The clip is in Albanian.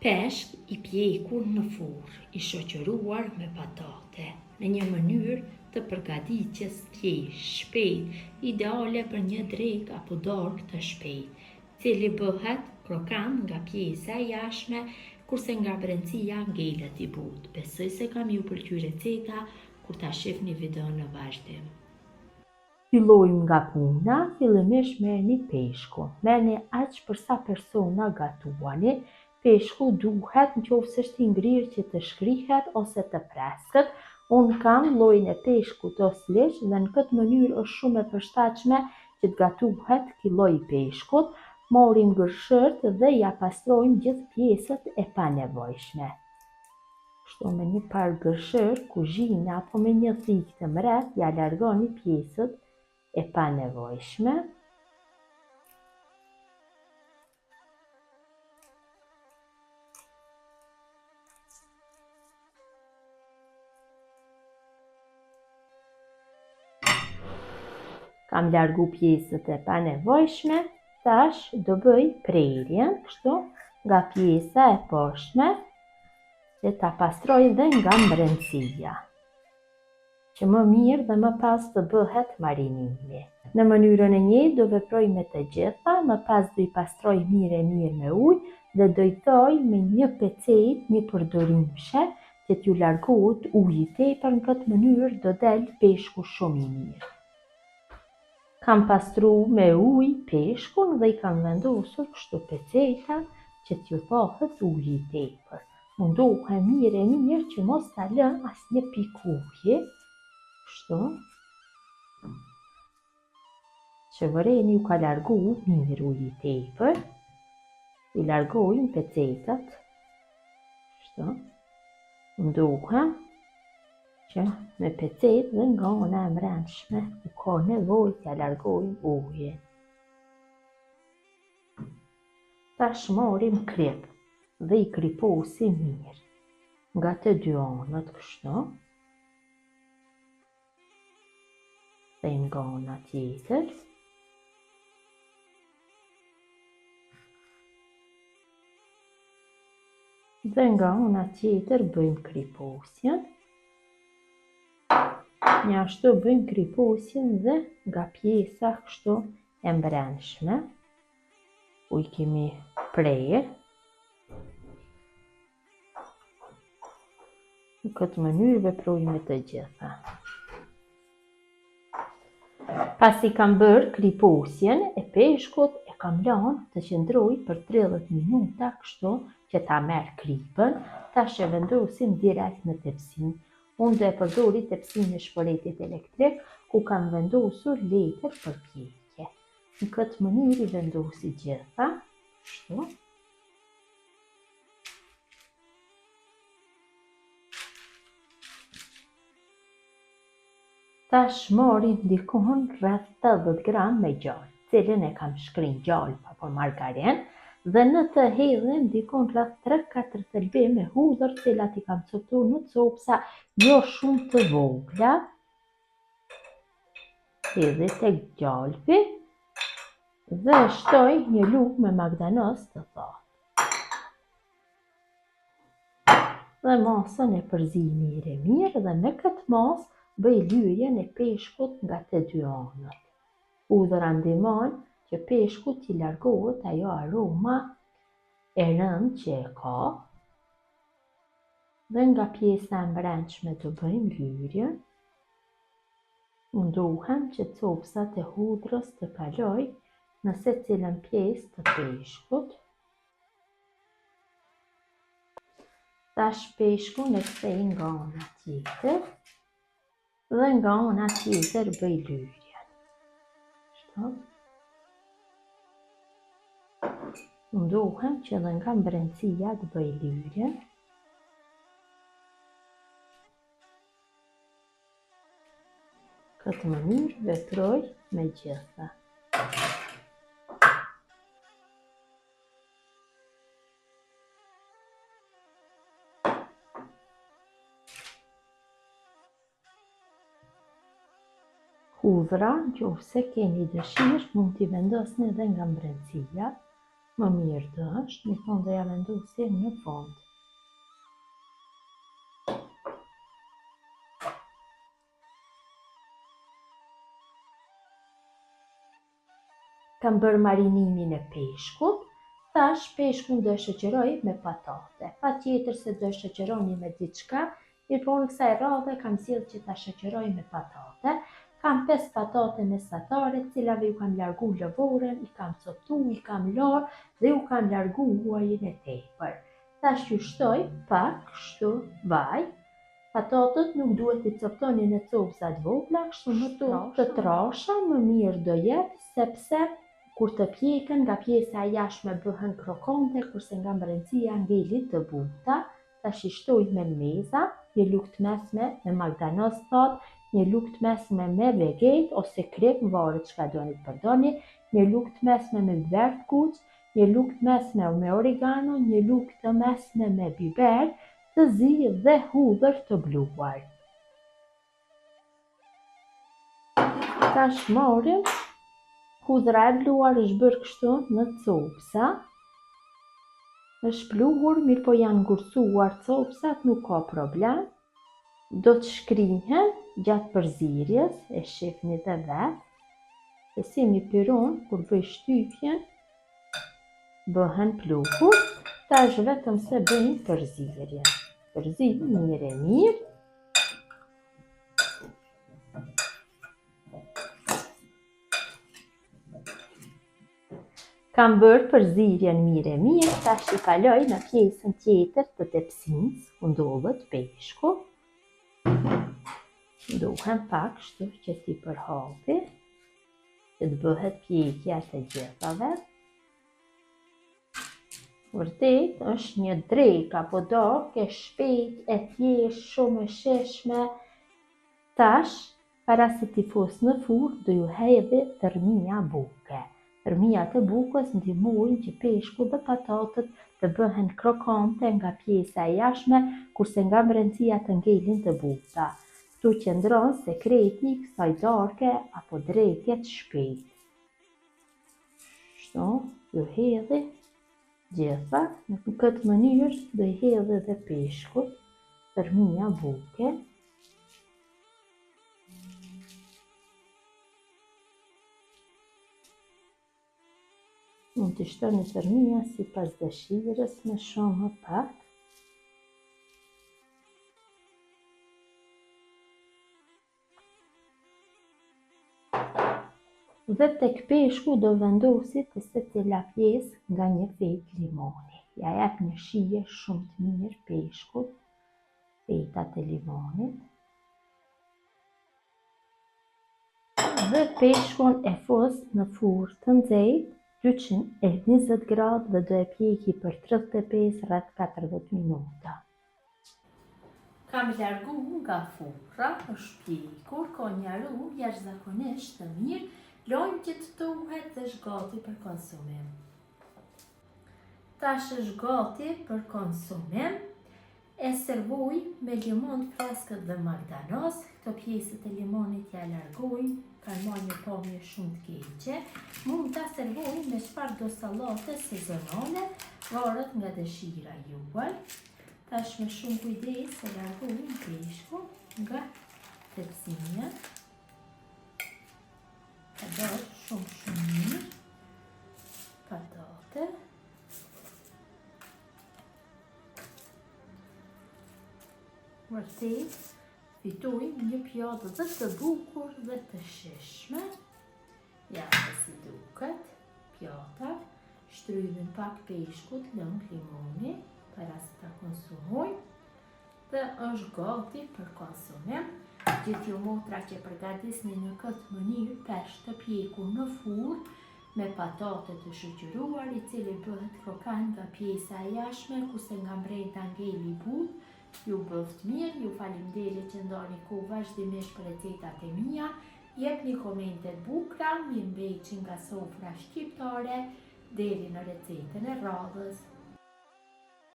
Peshk i pjekur në furrë, i shoqëruar me patate, në një mënyrë të përgatitjes thjesht, shpejt, ideale për një drekë apo dorë të shpejtë, cili bëhet krokant nga pjesa e jashtme, kurse nga brendësia ngelet i butë. Besoj se kam ju pëlqyer receta kur ta shihni videon në vazhdim. Fillojmë nga puna. Fillimisht merrni peshkun. Merrni aq për sa persona gatuani. Peshku duhet nëse është i ngrirë që të shkrihet ose të freskët. Unë kam llojin e peshkut ose liç dhe në këtë mënyrë është shumë e përshtatshme që të gatuhet ky lloj peshkut. Morim gërshërt dhe ja pastrojmë gjithë pjesët e panevojshme. Kështu me një par gërshër, kuzhine apo me një thikë të mret, ja largoni pjesët e panevojshme. Kam largu pjesët e panevojshme, tash do bëj prerjen, kështu, nga pjesa e poshtme, dhe ta pastroj dhe nga brendësia, që më mirë dhe më pas të bëhet marinimi. Në mënyrën e njëjtë do veproj me të gjitha, më pas do I pastroj mirë me ujë dhe do I thoj me një pecetë, një përdorimshe, që t'ju largohet uji I tepër. Në këtë mënyrë do del peshku shumë I mirë. Kam pastru me ujë peshkun dhe I kam vendosur kështu peceta që t'ju thohet uji I tepër. Mundohem mirë që mos ta lë asnjë pikë uji. Kështu. Që vëreni ju ka largu mirë uji I tepër. I largojmë pecetat. Kështu. Mundohem që me pecet dhe nga ana e mbrëmshme ku ka nevojë t'ja largojmë ujin. Tash morim krip dhe I kriposim mirë nga të dy anët kështu. Dhe nga ana tjetër. Dhe nga ana tjetër bëjmë kriposjen. Një ashtu bëjmë kriposjen dhe nga pjesa kështu e mbrëmshme, ku I kemi prerë. Në këtë mënyrë veprojmë me të gjitha. Pasi kam bërë kriposjen e peshkut, e kam lënë të qëndroj për 30 minuta kështu që ta merr kripën. Tash e vendosim direkt në tepsinë. Unë do e përdori tepsinë e shporetit elektrik, ku kam vendosur letër për pjekje. Në këtë mënyrë I vendosi gjitha. Kështu. Tash morim dikon rreth 80 gram me gjallë, cilën e kam shkrin gjallë apo margarin, dhe në të hedhim dikon rreth 3-4 thelbi me hudhër, cilat I kam coptuar në copsa jo shumë të vogla. Hedhi tek gjalpi dhe shtoj një lugë me magdanoz të thatë. Dhe masën e përzij mirë dhe me këtë masë bëj lyrjen e peshkut nga të dy anët. Hudhëra ndihmon që peshku t'i largohet ajo aroma e rëndë që e ka. Dhe nga pjesa e mbrëmshme do bëjmë lyrjen. Mundohem që copsat e hudhrës të kaloj në secilën pjesë të peshkut. Tash peshkun e kthej nga ana tjetër dhe nga ana tjetër bëj lyrjen. Kështu. Mundohem që dhe nga mbrëmësia të bëj lyrjen. Këtë mënyrë veproj me gjitha. Hudhra, nëse keni dëshirë, mund t'i vendosni edhe nga mbrëmësia. Më mirë të është, një thonë dhe ja vendosi në fond. Kam bërë marinimin e peshkut, tash peshkun do e shoqëroj me patate. Pa tjetër se do e shoqëroni me diçka, mirëpo në kësaj radhe kam sjellë që ta shoqëroj me patate. Kam 5 patate mesatare, cilave ju kam largu lëvorën, i kam cotu, i kam larë dhe ju kam largu huajin e tepër. Tash ju shtoj pak kështu vaj. Patatët nuk duhet i coptoni në copsa të vogla, kështu më të trasha, më mirë do jetë, sepse kur të pjekën, nga pjesa e jashtme bëhen krokante, kurse nga brendësia ngelin të buta. Tash i shtoj me meza, një lugë të mesme me magdanoz thot, një lugë të mesme me veget ose krep, varet çka doni të përdorni, një lugë të mesme me biber të kuq, një lugë të mesme me oregano, një lugë të mesme me biber të zi dhe hudhër të bluar. Tash marrim hudhra e bluar, është bërë kështu në copsa, është pluhur, mirë po janë ngurcuar copsat, nuk ka problem. Do të shkrihen gjatë përzierjes, e shihni dhe vetë, se si mi pyron, kur bëj shtypjen, bëhen pluhur. Tash vetëm se bëjmë përzierje. Përzirë mirë e mirë. Kam bërë përzirjen mirë e mirë, tash i kaloj në pjesën tjetër të tepsins, ku ndodhet peshku. Duhem pak kështu që si përhapi, që të bëhet pjekja të gjithave. Vërtet është një drekë apo darkë e shpejt, e thjeshtë, shumë e shijshme. Tash, para se t'i fus në furrë, do ju hedhi tërmia buke. Tërmia të bukës ndihmojnë që peshku dhe patatët të bëhen krokante nga pjesa e jashtme, kurse nga brendësia të ngelin të buta. Ktu qëndron sekreti i kësaj darke apo dreke të shpejtë. Kështu, ju hedhi gjitha, në këtë mënyrë do i hedhi dhe peshkut tërmia buke. Mund të shtoni tërmia sipas dëshirës, më shumë më pak. Dhe tek peshku do vendosi të secila pjesë nga një fejtë limoni. Ja jep një shije shumë të mirë peshkut, fejtat e limonit. Dhe peshkun e fus në furrë të nxehtë, 220 gradë dhe do e pjeki për 35 rreth 40 minuta. Kam largu nga furra, është pjekur, ka një aromë jashtëzakonisht të mirë, lojmë që të tuhet dhe është gati për konsumim. Tash është gati për konsumim, e servoj me limon freskët dhe magdanoz. Këto pjesët e limonit ja largojnë, kanë marrë një pamje shumë të keqe. Mund ta servoj me çfarëdo sallate sezonale, varet nga dëshira juaj. Tash me shumë kujdes e largojmë peshkun nga tepsia. Ka bërë shumë mirë patate. Vërtet, fitojmë një pjatë dhe të bukur dhe të shijshme. Ja dhe si duket pjata. Shtrydhin pak peshkut lëng limoni para se ta konsumojmë. Dhe është gati për konsumim. Gjithë ju motra që përgatisni në këtë mënyrë peshk të pjekur në furrë me patate të shoqëruar, i cili bëhet krokant nga pjesa e jashtme, kurse nga brenda ngeli butë. Ju bëft mirë, ju faleminderit që ndani kohë vazhdimisht për recetat e mia. Jepni komente të bukura, mirëmbëjtje nga sofra shqiptare, deri në recetën e radhës.